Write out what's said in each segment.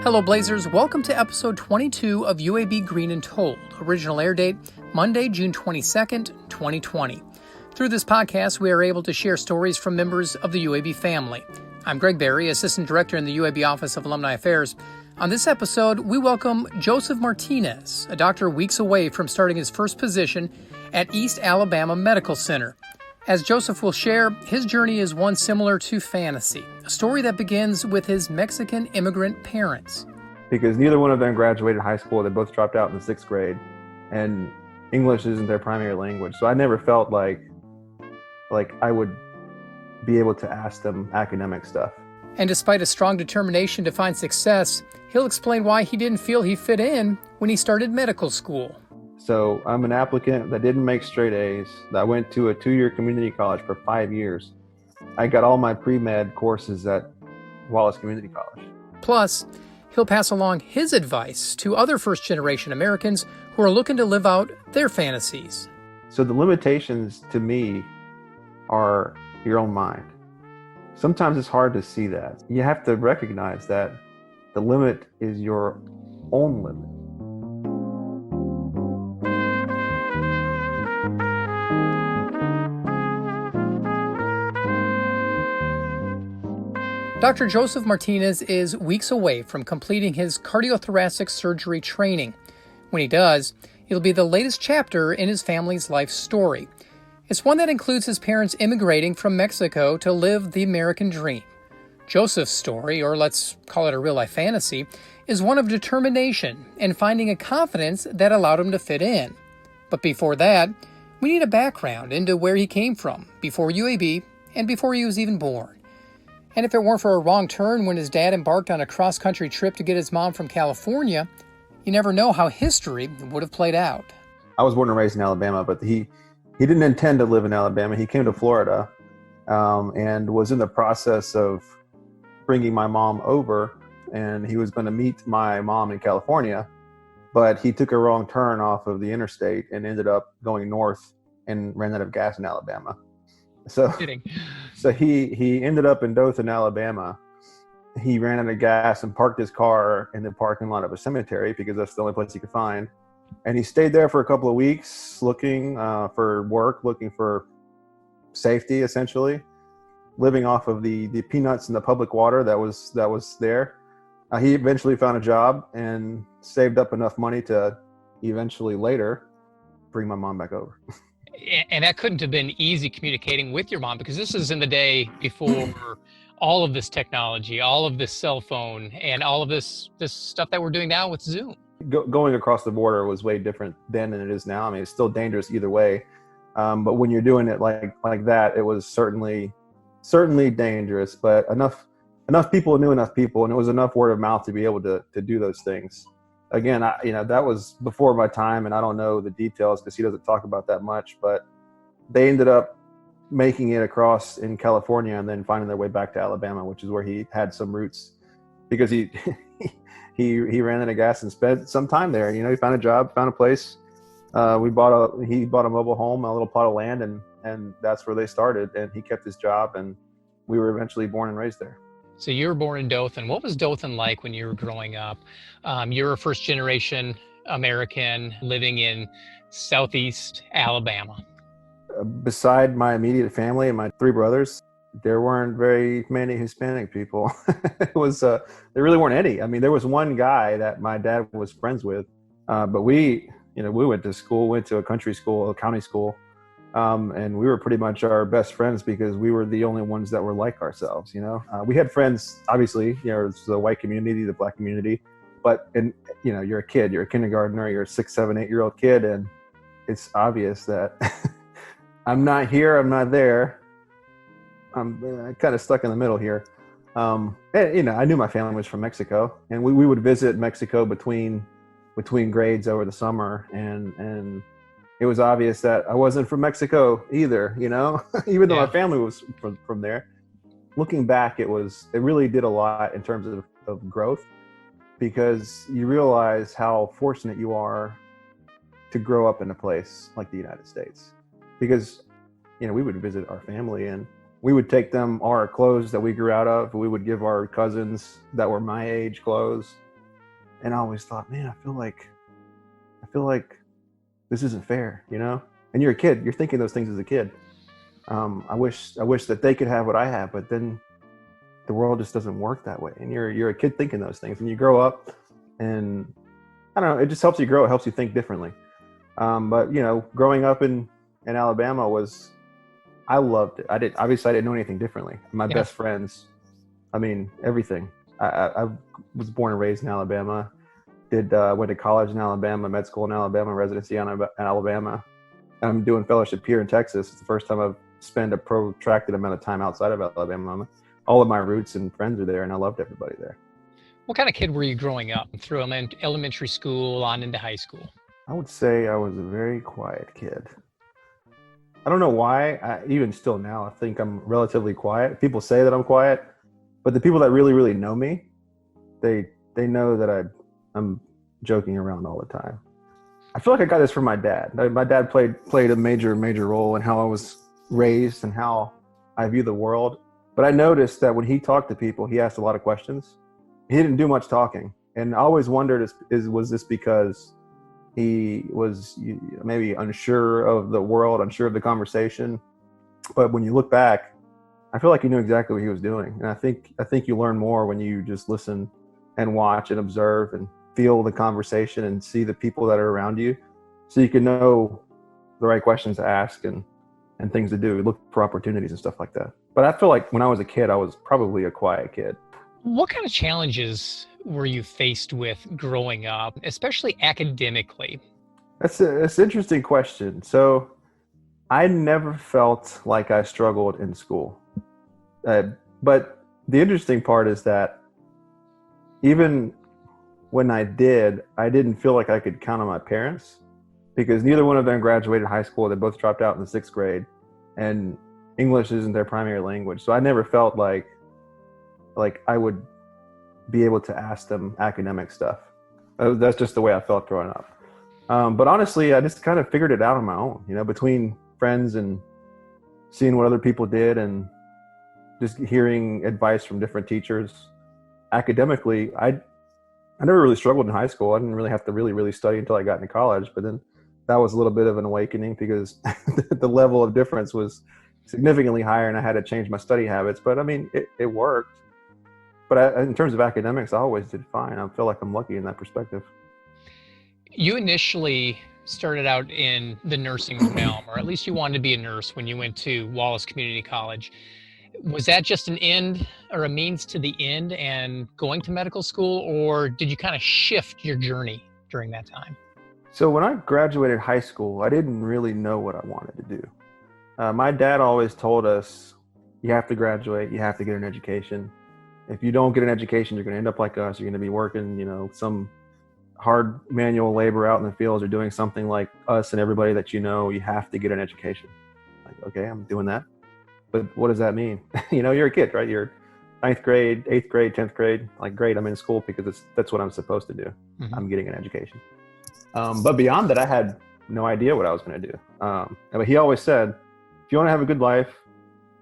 Hello Blazers, welcome to episode 22 of UAB Green and Told, original air date Monday, June 22nd, 2020. Through this podcast, we are able to share stories from members of the UAB family. I'm Greg Berry, Assistant Director in the UAB Office of Alumni Affairs. On this episode, we welcome Joseph Martinez, a doctor weeks away from starting his first position at East Alabama Medical Center. As Joseph will share, his journey is one similar to fantasy, a story that begins with his Mexican immigrant parents. Because neither one of them graduated high school. They both dropped out in the sixth grade, and English isn't their primary language. So I never felt like I would be able to ask them academic stuff. And despite a strong determination to find success, he'll explain why he didn't feel he fit in when he started medical school. So I'm an applicant that didn't make straight A's. I went to a 2-year community college for 5 years. I got all my pre-med courses at Wallace Community College. Plus, he'll pass along his advice to other first-generation Americans who are looking to live out their fantasies. So the limitations to me are your own mind. Sometimes it's hard to see that. You have to recognize that the limit is your own limit. Dr. Joseph Martinez is weeks away from completing his cardiothoracic surgery training. When he does, it'll be the latest chapter in his family's life story. It's one that includes his parents immigrating from Mexico to live the American dream. Joseph's story, or let's call it a real-life fantasy, is one of determination and finding a confidence that allowed him to fit in. But before that, we need a background into where he came from, before UAB and before he was even born. And if it weren't for a wrong turn when his dad embarked on a cross-country trip to get his mom from California, you never know how history would have played out. I was born and raised in Alabama, but he didn't intend to live in Alabama. He came to Florida and was in the process of bringing my mom over, and he was going to meet my mom in California, but he took a wrong turn off of the interstate and ended up going north and ran out of gas in Alabama. So he ended up in Dothan, Alabama. He ran out of gas and parked his car in the parking lot of a cemetery because that's the only place he could find. And he stayed there for a couple of weeks looking for work, looking for safety, essentially, living off of the peanuts and the public water that was there. He eventually found a job and saved up enough money to eventually later bring my mom back over. And that couldn't have been easy communicating with your mom, because this is in the day before all of this technology, all of this cell phone, and all of this stuff that we're doing now with Zoom. Going across the border was way different then than it is now. I mean, it's still dangerous either way. But when you're doing it like that, it was certainly dangerous. But enough people knew enough people, and it was enough word of mouth to be able to do those things. Again, that was before my time, and I don't know the details because he doesn't talk about that much, but they ended up making it across in California and then finding their way back to Alabama, which is where he had some roots, because he ran out of gas and spent some time there. He found a job, found a place. He bought a mobile home, a little plot of land, and that's where they started, and he kept his job, and we were eventually born and raised there. So you were born in Dothan. What was Dothan like when you were growing up? You're a first-generation American living in southeast Alabama. Beside my immediate family and my 3 brothers, there weren't very many Hispanic people. There really weren't any. I mean, there was one guy that my dad was friends with, but we went to school, went to a country school, a county school. And we were pretty much our best friends because we were the only ones that were like ourselves. We had friends, obviously, it's the white community, the black community, but you're a kid, you're a kindergartner, you're a 6, 7, 8-year-old kid. And it's obvious that I'm not here, I'm not there. I'm kind of stuck in the middle here. And, I knew my family was from Mexico, and we would visit Mexico between grades over the summer, and it was obvious that I wasn't from Mexico either, even though my family was from there. Looking back, it really did a lot in terms of growth, because you realize how fortunate you are to grow up in a place like the United States. Because, we would visit our family and we would take them our clothes that we grew out of. We would give our cousins that were my age clothes. And I always thought, man, I feel like this isn't fair, you know? And you're a kid, you're thinking those things as a kid. I wish that they could have what I have, but then the world just doesn't work that way. And you're a kid thinking those things, and you grow up, and I don't know, it just helps you grow. It helps you think differently. But you know, growing up in Alabama I loved it. I didn't know anything differently. My best friends, I mean, everything. I was born and raised in Alabama. Went to college in Alabama, med school in Alabama, residency in Alabama. I'm doing fellowship here in Texas. It's the first time I've spent a protracted amount of time outside of Alabama. All of my roots and friends are there, and I loved everybody there. What kind of kid were you growing up through elementary school on into high school? I would say I was a very quiet kid. I don't know why. Even still now, I think I'm relatively quiet. People say that I'm quiet, but the people that really, really know me, they know that I'm joking around all the time. I feel like I got this from my dad. My dad played a major role in how I was raised and how I view the world. But I noticed that when he talked to people, he asked a lot of questions. He didn't do much talking. And I always wondered, was this because he was maybe unsure of the world, unsure of the conversation? But when you look back, I feel like he knew exactly what he was doing. And I think you learn more when you just listen and watch and observe and feel the conversation and see the people that are around you, so you can know the right questions to ask and things to do, look for opportunities and stuff like that. But I feel like when I was a kid, I was probably a quiet kid. What kind of challenges were you faced with growing up, especially academically? That's an interesting question. So I never felt like I struggled in school. But the interesting part is that even when I didn't feel like I could count on my parents, because neither one of them graduated high school. They both dropped out in the 6th grade, and English isn't their primary language. So I never felt like I would be able to ask them academic stuff. That's just the way I felt growing up. But honestly, I just kind of figured it out on my own, you know, between friends and seeing what other people did and just hearing advice from different teachers. Academically, I never really struggled in high school. I didn't really have to really study until I got into college. But then that was a little bit of an awakening because the level of difference was significantly higher, and I had to change my study habits. But I mean, it worked. But in terms of academics, I always did fine. I feel like I'm lucky in that perspective. You initially started out in the nursing realm, or at least you wanted to be a nurse when you went to Wallace Community College. Was that just an end or a means to the end and going to medical school, or did you kind of shift your journey during that time? So when I graduated high school, I didn't really know what I wanted to do. My dad always told us, you have to graduate, you have to get an education. If you don't get an education, you're going to end up like us. You're going to be working, you know, some hard manual labor out in the fields, or doing something like us and everybody that you know. You have to get an education. Like, okay, I'm doing that. But what does that mean? You know, you're a kid, right? You're 9th grade, 8th grade, 10th grade. Like, great, I'm in school because that's what I'm supposed to do. Mm-hmm. I'm getting an education. But beyond that, I had no idea what I was going to do. But he always said, if you want to have a good life,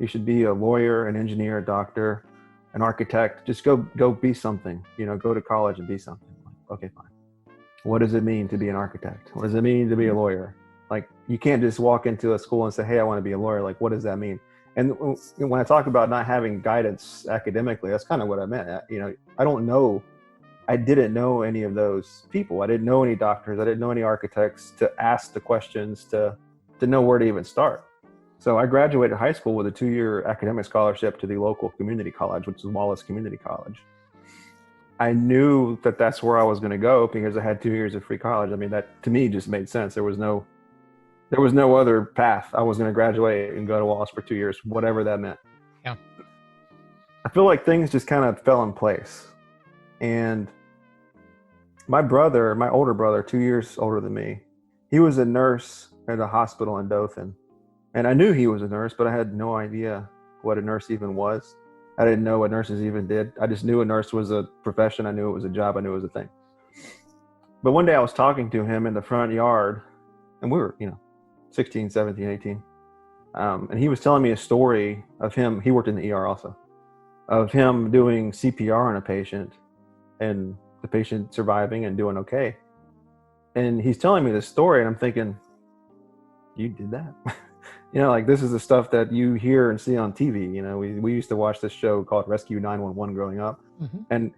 you should be a lawyer, an engineer, a doctor, an architect. Just go be something. You know, go to college and be something. Like, okay, fine. What does it mean to be an architect? What does it mean to be a lawyer? Like, you can't just walk into a school and say, hey, I want to be a lawyer. Like, what does that mean? And when I talk about not having guidance academically, that's kind of what I meant. You know, I didn't know any of those people. I didn't know any doctors. I didn't know any architects to ask the questions, to know where to even start. So I graduated high school with a 2-year academic scholarship to the local community college, which is Wallace Community College. I knew that that's where I was going to go because I had 2 years of free college. I mean, that to me just made sense. There was no other path. I was going to graduate and go to Wallace for 2 years, whatever that meant. Yeah. I feel like things just kind of fell in place. And my older brother, 2 years older than me, he was a nurse at a hospital in Dothan. And I knew he was a nurse, but I had no idea what a nurse even was. I didn't know what nurses even did. I just knew a nurse was a profession. I knew it was a job. I knew it was a thing. But one day I was talking to him in the front yard, and we were, 16, 17, 18. And he was telling me a story of him. He worked in the ER also, of him doing CPR on a patient and the patient surviving and doing okay. And he's telling me this story, and I'm thinking, you did that? Like this is the stuff that you hear and see on TV. We used to watch this show called Rescue 911 growing up, and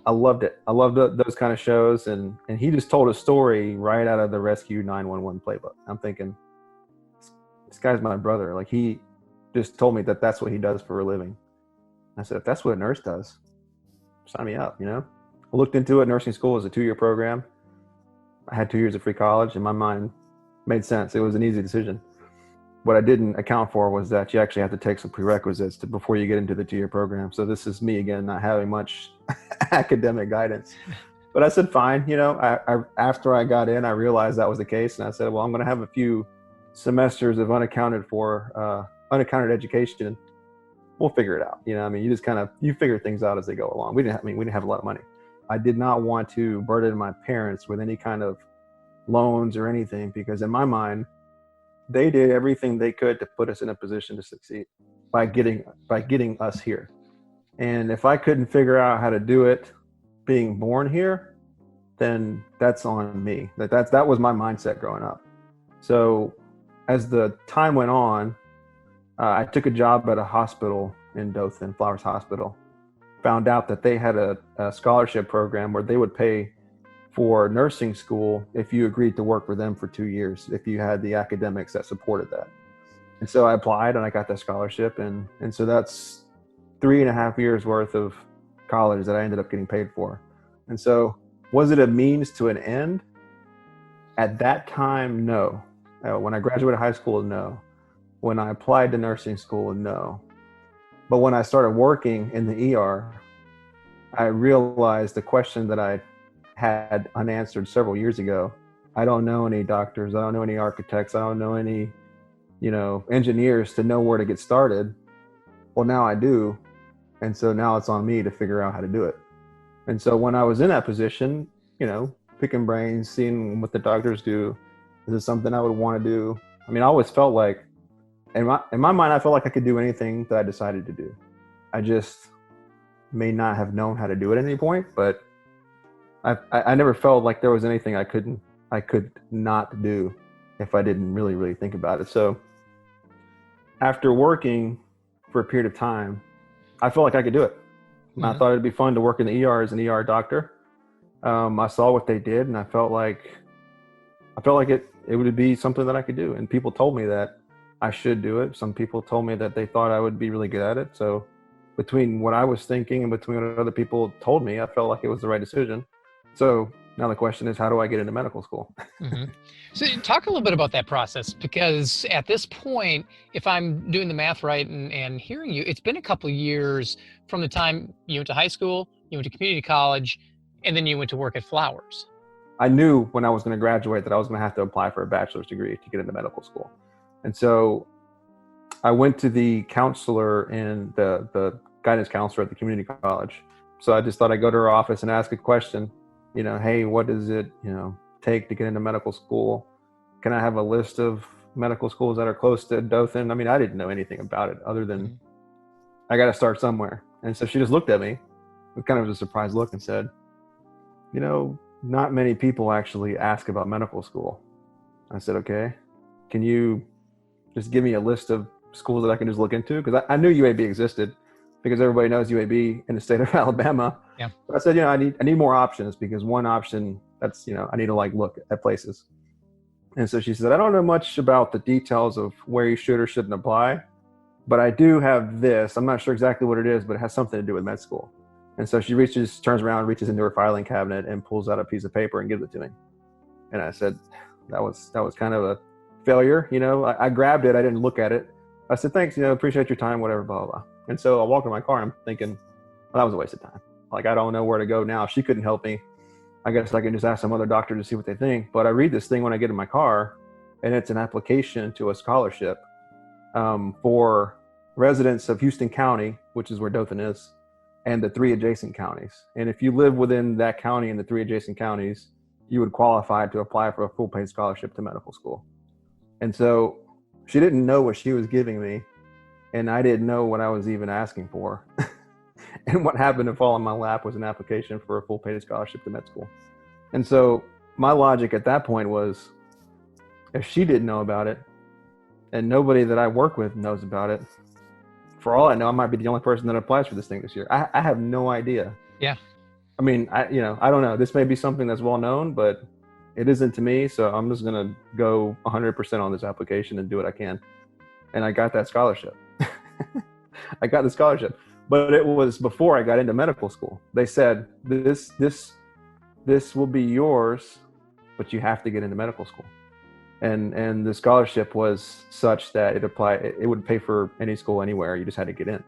I loved it. I loved those kind of shows, and he just told a story right out of the Rescue 911 playbook. I'm thinking, this guy's my brother. Like, he just told me that that's what he does for a living. I said, if that's what a nurse does, sign me up. I looked into it. Nursing school is a 2-year program. I had 2 years of free college, and my mind made sense. It was an easy decision. What I didn't account for was that you actually have to take some prerequisites before you get into the 2-year program. So this is me again, not having much academic guidance. But I said, fine. After I got in, I realized that was the case. And I said, well, I'm going to have a few semesters of unaccounted education. We'll figure it out. You just you figure things out as they go along. We didn't have a lot of money. I did not want to burden my parents with any kind of loans or anything, because in my mind, they did everything they could to put us in a position to succeed by getting us here. And if I couldn't figure out how to do it being born here, then that's on me. That was my mindset growing up. So as the time went on, I took a job at a hospital in Dothan, Flowers Hospital. Found out that they had a scholarship program where they would pay for nursing school if you agreed to work for them for 2 years, if you had the academics that supported that. And so I applied and I got that scholarship. And so that's 3.5 years worth of college that I ended up getting paid for. And so was it a means to an end? At that time, no. When I graduated high school, no. When I applied to nursing school, no. But when I started working in the ER, I realized the question that I had unanswered several years ago. I don't know any doctors. I don't know any architects. I don't know any, engineers to know where to get started. Well, now I do. And so now it's on me to figure out how to do it. And so when I was in that position, picking brains, seeing what the doctors do, is this something I would want to do? I always felt like, in my mind, I felt like I could do anything that I decided to do. I just may not have known how to do it at any point, but I never felt like there was anything I could not do if I didn't really, really think about it. So after working for a period of time, I felt like I could do it. Mm-hmm. I thought it'd be fun to work in the ER as an ER doctor. I saw what they did, and I felt like it would be something that I could do. And people told me that I should do it. Some people told me that they thought I would be really good at it. So between what I was thinking and between what other people told me, I felt like it was the right decision. So now the question is, how do I get into medical school? Mm-hmm. So talk a little bit about that process, because at this point, if I'm doing the math right and hearing you, it's been a couple of years from the time you went to high school, you went to community college, and then you went to work at Flowers. I knew when I was going to graduate that I was going to have to apply for a bachelor's degree to get into medical school. And so I went to the counselor and the guidance counselor at the community college. So I just thought I'd go to her office and ask a question. Hey, what does it, take to get into medical school? Can I have a list of medical schools that are close to Dothan? I didn't know anything about it other than I got to start somewhere. And so she just looked at me with kind of a surprised look and said, not many people actually ask about medical school. I said, okay, can you just give me a list of schools that I can just look into? Because I knew UAB existed because everybody knows UAB in the state of Alabama. Yeah. But I said, I need more options, because one option that's, I need to look at places. And so she said, I don't know much about the details of where you should or shouldn't apply, but I do have this. I'm not sure exactly what it is, but it has something to do with med school. And so she turns around, reaches into her filing cabinet and pulls out a piece of paper and gives it to me. And I said, that was kind of a failure. I grabbed it. I didn't look at it. I said, thanks, appreciate your time, whatever, blah, blah, blah. And so I walked in my car and I'm thinking, well, that was a waste of time. I don't know where to go now. If she couldn't help me, I guess I can just ask some other doctor to see what they think. But I read this thing when I get in my car, and it's an application to a scholarship for residents of Houston County, which is where Dothan is, and the 3 adjacent counties. And if you live within that county and the 3 adjacent counties, you would qualify to apply for a full paid scholarship to medical school. And so she didn't know what she was giving me, and I didn't know what I was even asking for. And what happened to fall in my lap was an application for a full paid scholarship to med school. And so my logic at that point was, if she didn't know about it and nobody that I work with knows about it, for all I know, I might be the only person that applies for this thing this year. I have no idea. Yeah. I mean, I don't know. This may be something that's well known, but it isn't to me. So I'm just going to go 100% on this application and do what I can. And I got that scholarship. I got the scholarship, but it was before I got into medical school. They said, this will be yours, but you have to get into medical school. And the scholarship was such that it would pay for any school anywhere. You just had to get in.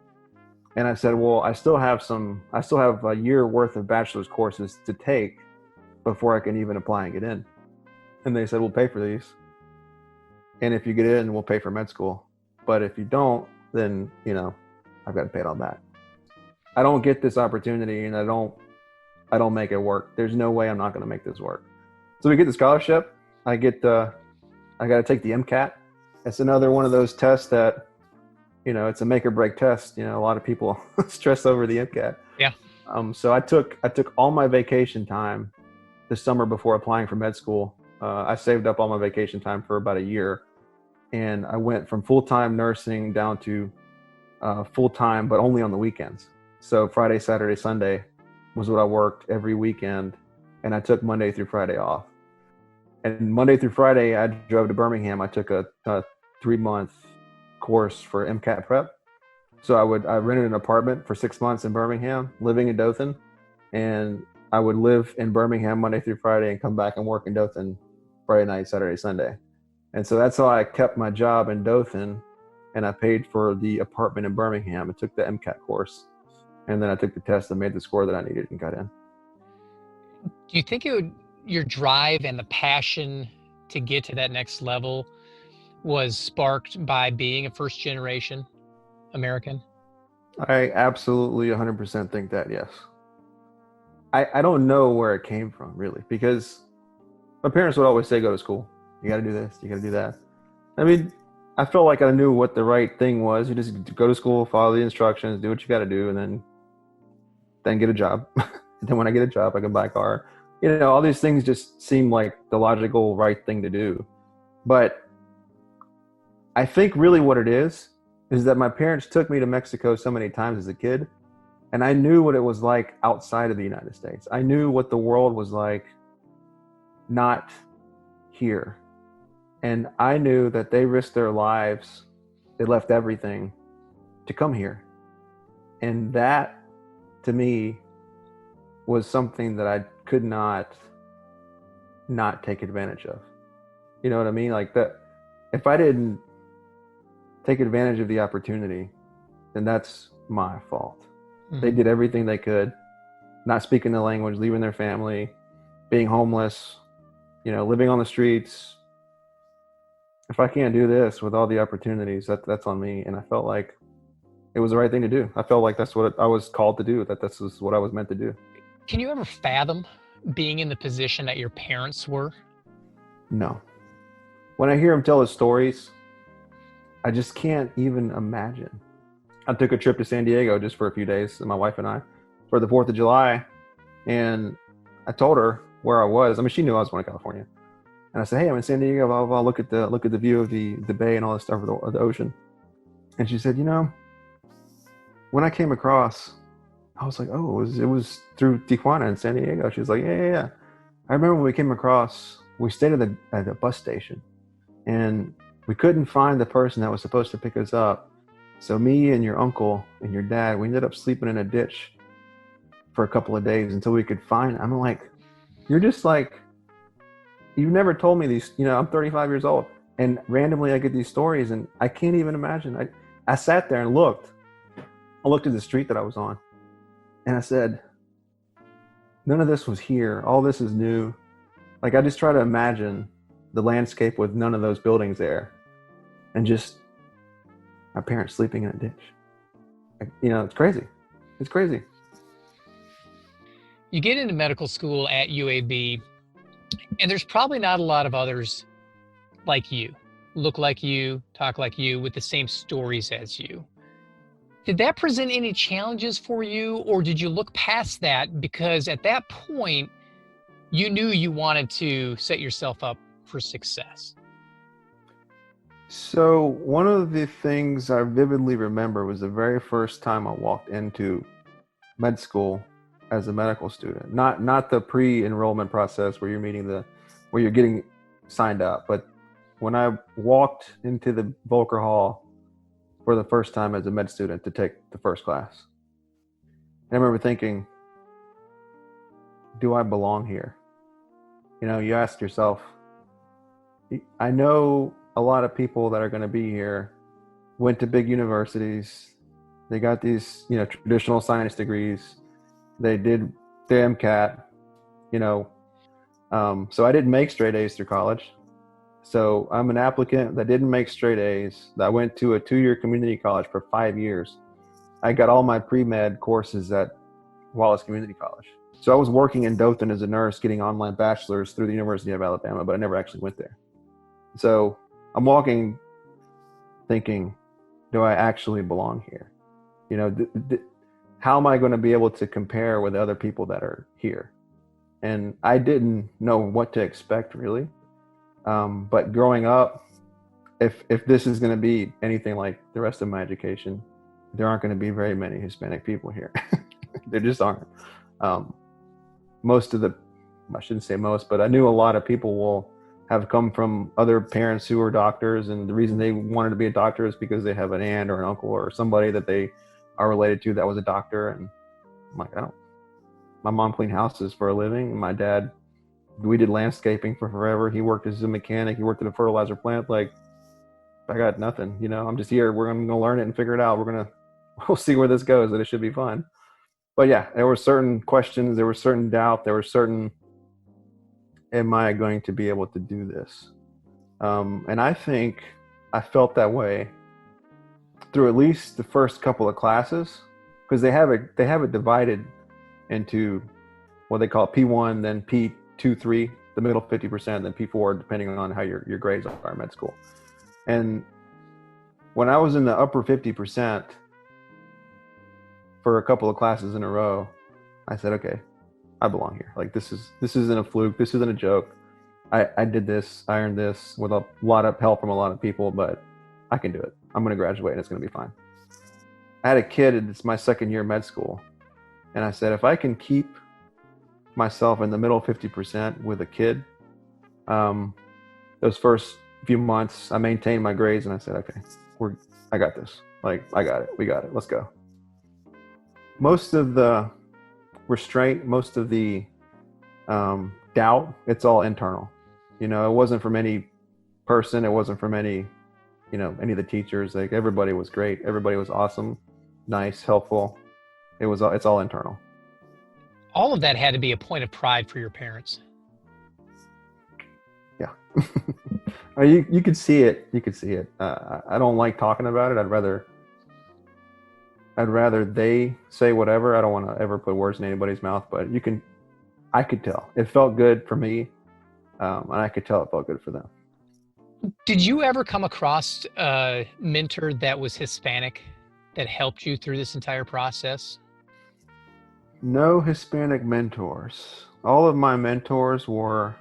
And I said, well, I still have a year worth of bachelor's courses to take before I can even apply and get in. And they said, we'll pay for these. And if you get in, we'll pay for med school. But if you don't, then, I've got to pay it all back. I don't get this opportunity and I don't make it work. There's no way I'm not going to make this work. So we get the scholarship. I got to take the MCAT. It's another one of those tests that, it's a make or break test. A lot of people stress over the MCAT. Yeah. So I took all my vacation time the summer before applying for med school. I saved up all my vacation time for about a year, and I went from full-time nursing down to full-time, but only on the weekends. So Friday, Saturday, Sunday was what I worked every weekend, and I took Monday through Friday off. And Monday through Friday, I drove to Birmingham. I took a 3-month course for MCAT prep. So I rented an apartment for 6 months in Birmingham, living in Dothan. And I would live in Birmingham Monday through Friday and come back and work in Dothan Friday night, Saturday, Sunday. And so that's how I kept my job in Dothan. And I paid for the apartment in Birmingham and took the MCAT course. And then I took the test and made the score that I needed and got in. Do you think your drive and the passion to get to that next level was sparked by being a first generation American? I absolutely 100% think that, yes. I don't know where it came from, really, because my parents would always say, go to school. You got to do this. You got to do that. I mean, I felt like I knew what the right thing was. You just go to school, follow the instructions, do what you got to do, and then get a job. And then when I get a job, I can buy a car. All these things just seem like the logical right thing to do. But I think really what it is that my parents took me to Mexico so many times as a kid, and I knew what it was like outside of the United States. I knew what the world was like not here. And I knew that they risked their lives. They left everything to come here. And that, to me, was something that I could not take advantage of. You know what I mean? Like that, if I didn't take advantage of the opportunity, then that's my fault. Mm-hmm. They did everything they could, not speaking the language, leaving their family, being homeless, living on the streets. If I can't do this with all the opportunities, that's on me. And I felt like it was the right thing to do. I felt like that's what I was called to do, that this is what I was meant to do. Can you ever fathom being in the position that your parents were? No. When I hear them tell the stories, I just can't even imagine. I took a trip to San Diego just for a few days, my wife and I, for the 4th of July. And I told her where I was. I mean, she knew I was going to California. And I said, hey, I'm in San Diego, blah, blah, blah. Look at the view of the bay and all this stuff of the ocean. And she said, when I came across, I was like, oh, it was through Tijuana and San Diego. She was like, yeah. I remember when we came across, we stayed at the bus station, and we couldn't find the person that was supposed to pick us up. So me and your uncle and your dad, we ended up sleeping in a ditch for a couple of days until we could find. I'm like, you're just like, you've never told me these. I'm 35 years old, and randomly I get these stories, and I can't even imagine. I sat there and looked. I looked at the street that I was on, and I said, none of this was here. All this is new. Like, I just try to imagine the landscape with none of those buildings there, and just my parents sleeping in a ditch. It's crazy. It's crazy. You get into medical school at UAB, and there's probably not a lot of others like you, look like you, talk like you, with the same stories as you. Did that present any challenges for you, or did you look past that because at that point you knew you wanted to set yourself up for success? So one of the things I vividly remember was the very first time I walked into med school as a medical student. Not the pre-enrollment process where where you're getting signed up, but when I walked into the Volker Hall for the first time as a med student to take the first class. And I remember thinking, do I belong here? You know, you ask yourself, I know a lot of people that are going to be here went to big universities. They got these, traditional science degrees. They did the MCAT, so I didn't make straight A's through college. So I'm an applicant that didn't make straight A's. I went to a 2-year community college for 5 years. I got all my pre-med courses at Wallace Community College. So I was working in Dothan as a nurse, getting online bachelor's through the University of Alabama, but I never actually went there. So I'm walking thinking, do I actually belong here? How am I going to be able to compare with other people that are here? And I didn't know what to expect, really. But growing up, if this is going to be anything like the rest of my education, there aren't going to be very many Hispanic people here. There just aren't. I shouldn't say most, but I knew a lot of people will have come from other parents who are doctors, and the reason they wanted to be a doctor is because they have an aunt or an uncle or somebody that they are related to that was a doctor. And I'm like, my mom cleaned houses for a living. My dad, we did landscaping for forever. He worked as a mechanic. He worked at a fertilizer plant. Like, I got nothing, I'm just here. We're going to learn it and figure it out. We'll see where this goes, and it should be fun. But yeah, there were certain questions, there was certain doubt, there was certain, am I going to be able to do this? And I think I felt that way through at least the first couple of classes, because they have it divided into what they call P1, then P2, 3, the middle 50%, then P4, depending on how your grades are in med school. And when I was in the upper 50% for a couple of classes in a row, I said, okay, I belong here. Like, this isn't a fluke. This isn't a joke. I did this. I earned this with a lot of help from a lot of people, but I can do it. I'm going to graduate and it's going to be fine. I had a kid, and it's my second year of med school. And I said, if I can keep myself in the middle 50% with a kid, those first few months, I maintained my grades, and I said, okay, I got this. Like, I got it. We got it. Let's go. Most of the restraint, most of the doubt, it's all internal. It wasn't from any person. It wasn't from any of the teachers. Like, everybody was great. Everybody was awesome, nice, helpful. It's all internal. All of that had to be a point of pride for your parents. Yeah. You could see it. You could see it. I don't like talking about it. I'd rather they say whatever. I don't want to ever put words in anybody's mouth, but I could tell. It felt good for me, and I could tell it felt good for them. Did you ever come across a mentor that was Hispanic that helped you through this entire process? No Hispanic mentors. All of my mentors were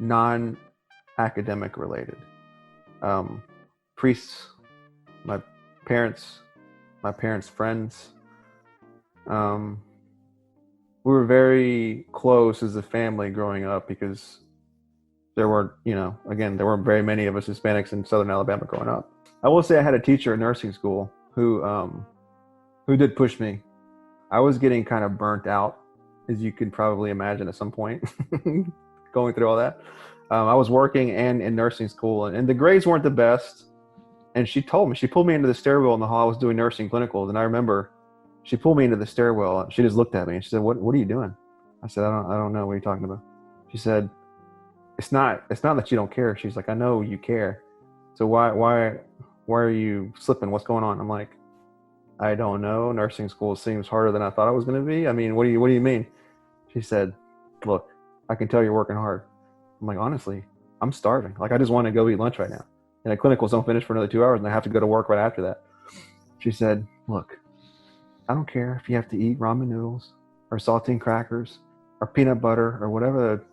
non-academic related. Priests, my parents' friends. We were very close as a family growing up because there weren't very many of us Hispanics in Southern Alabama growing up. I will say I had a teacher in nursing school who did push me. I was getting kind of burnt out, as you could probably imagine at some point, going through all that. I was working and in nursing school, and the grades weren't the best. And she pulled me into the stairwell in the hall. I was doing nursing clinicals, and I remember she pulled me into the stairwell, and she just looked at me and she said, "What are you doing?" I said, I don't know. What are you talking about?" She said, It's not that you don't care. She's like, "I know you care. So why are you slipping? What's going on?" I'm like, "I don't know. Nursing school seems harder than I thought it was going to be. I mean, what do you mean?" She said, "Look, I can tell you're working hard." I'm like, "Honestly, I'm starving. Like, I just want to go eat lunch right now. And the clinicals don't finish for another 2 hours, and I have to go to work right after that." She said, "Look, I don't care if you have to eat ramen noodles or saltine crackers or peanut butter or whatever,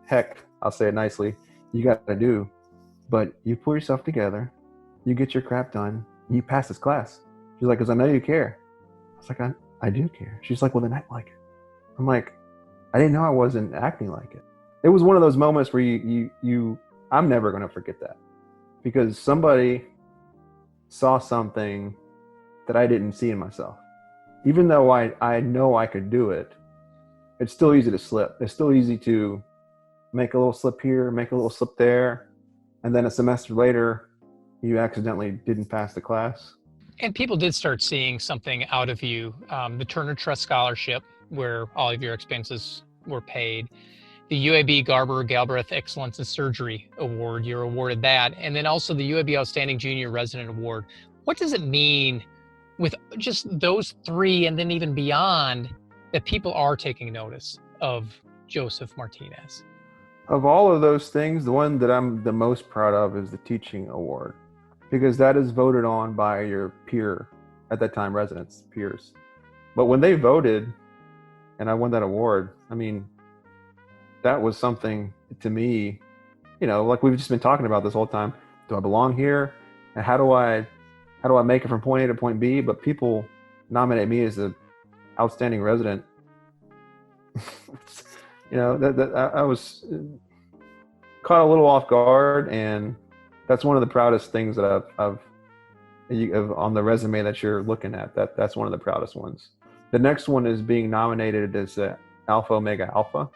heck, I'll say it nicely, you got to do. But you pull yourself together, you get your crap done, and you pass this class. She's like, because I know you care. I was like, I do care. She's like, well, then act like it. I'm like, I didn't know I wasn't acting like it. It was one of those moments where I'm never going to forget that, because somebody saw something that I didn't see in myself. Even though I know I could do it, it's still easy to slip. It's still easy to make a little slip here, make a little slip there. And then a semester later, you accidentally didn't pass the class. And people did start seeing something out of you. The Turner Trust Scholarship, where all of your expenses were paid. The UAB Garber Galbraith Excellence in Surgery Award, you're awarded that. And then also the UAB Outstanding Junior Resident Award. What does it mean with just those three and then even beyond that people are taking notice of Joseph Martinez? Of all of those things, the one that I'm the most proud of is the teaching award, because that is voted on by your peer, at that time, residents, peers. But when they voted and I won that award, I mean, that was something to me, like we've just been talking about this whole time. Do I belong here? And how do I make it from point A to point B? But people nominate me as an outstanding resident. I was caught a little off guard, and that's one of the proudest things that I've on the resume that you're looking at. That's one of the proudest ones. The next one is being nominated as Alpha Omega Alpha,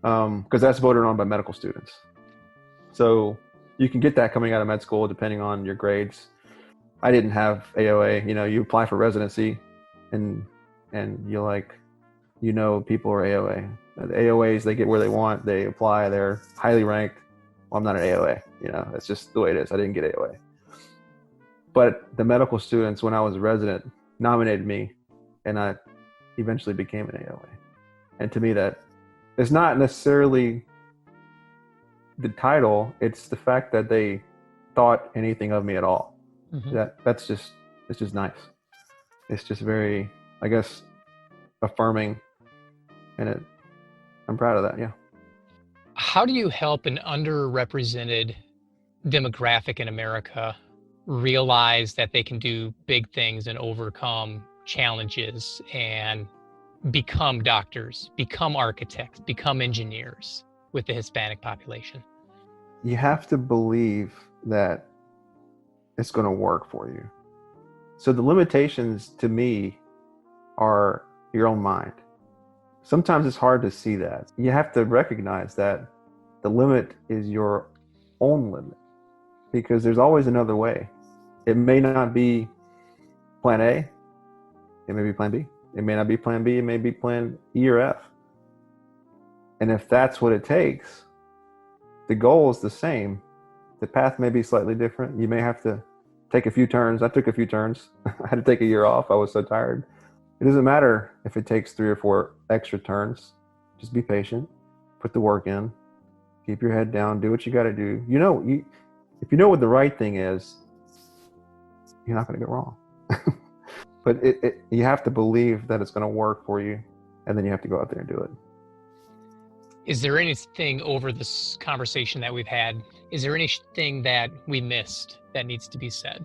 because that's voted on by medical students. So you can get that coming out of med school depending on your grades. I didn't have AOA. You apply for residency, and people are AOA. The AOAs, they get where they want, they apply, they're highly ranked. Well, I'm not an AOA, it's just the way it is. I didn't get AOA. But the medical students, when I was a resident, nominated me, and I eventually became an AOA. And to me, that it's not necessarily the title, it's the fact that they thought anything of me at all. Mm-hmm. It's just nice. It's just very, I guess, affirming, and I'm proud of that. Yeah. How do you help an underrepresented demographic in America realize that they can do big things and overcome challenges and become doctors, become architects, become engineers with the Hispanic population? You have to believe that it's going to work for you. So the limitations to me are your own mind. Sometimes it's hard to see that. You have to recognize that the limit is your own limit, because there's always another way. It may not be plan A, it may be plan B. It may not be plan B, it may be plan E or F. And if that's what it takes, the goal is the same. The path may be slightly different. You may have to take a few turns. I took a few turns. I had to take a year off. I was so tired. It doesn't matter if it takes 3 or 4 extra turns. Just be patient, put the work in, keep your head down, do what you got to do. If you know what the right thing is, you're not going to get wrong. But you have to believe that it's going to work for you, and then you have to go out there and do it. Is there anything over this conversation that we've had, is there anything that we missed that needs to be said?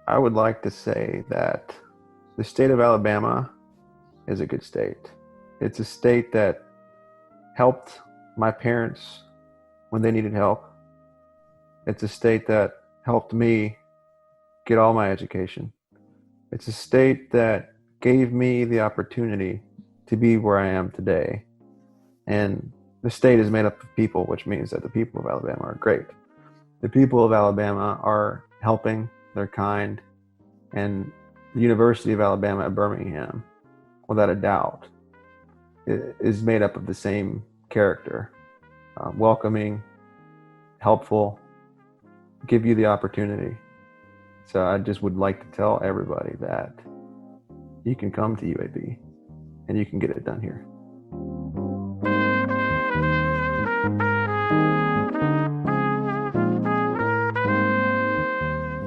I would like to say that the state of Alabama is a good state. It's a state that helped my parents when they needed help. It's a state that helped me get all my education. It's a state that gave me the opportunity to be where I am today. And the state is made up of people, which means that the people of Alabama are great. The people of Alabama are helping, they're kind, and the University of Alabama at Birmingham, without a doubt, is made up of the same character. Welcoming, helpful, give you the opportunity. So I just would like to tell everybody that you can come to UAB and you can get it done here.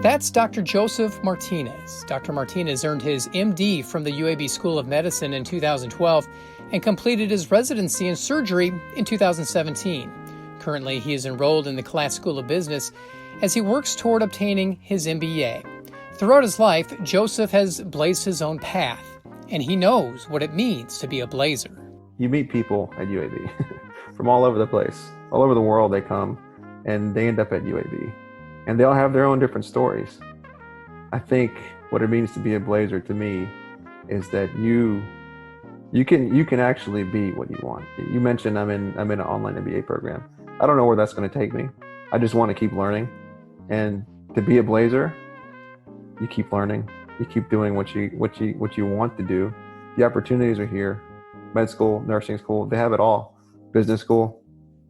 That's Dr. Joseph Martinez. Dr. Martinez earned his MD from the UAB School of Medicine in 2012 and completed his residency in surgery in 2017. Currently, he is enrolled in the Klass School of Business as he works toward obtaining his MBA. Throughout his life, Joseph has blazed his own path, and he knows what it means to be a blazer. You meet people at UAB from all over the place. All over the world they come, and they end up at UAB. And they all have their own different stories. I think what it means to be a blazer to me is that you can actually be what you want. You mentioned I'm in an online MBA program. I don't know where that's going to take me. I just want to keep learning. And to be a blazer, you keep learning. You keep doing what you want to do. The opportunities are here. Med school, nursing school, they have it all. Business school,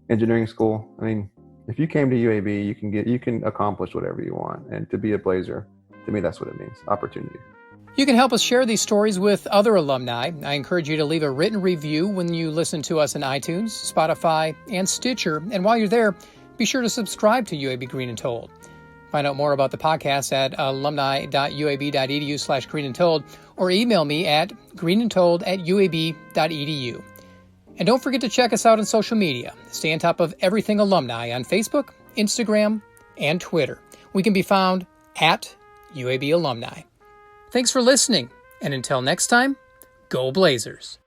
engineering school. I mean, if you came to UAB, you can accomplish whatever you want. And to be a blazer, to me, that's what it means. Opportunity. You can help us share these stories with other alumni. I encourage you to leave a written review when you listen to us in iTunes, Spotify, and Stitcher. And while you're there, be sure to subscribe to UAB Green and Told. Find out more about the podcast at alumni.uab.edu/greenandtold or email me at greenandtold@uab.edu. And don't forget to check us out on social media. Stay on top of everything alumni on Facebook, Instagram, and Twitter. We can be found at UAB Alumni. Thanks for listening, and until next time, go Blazers.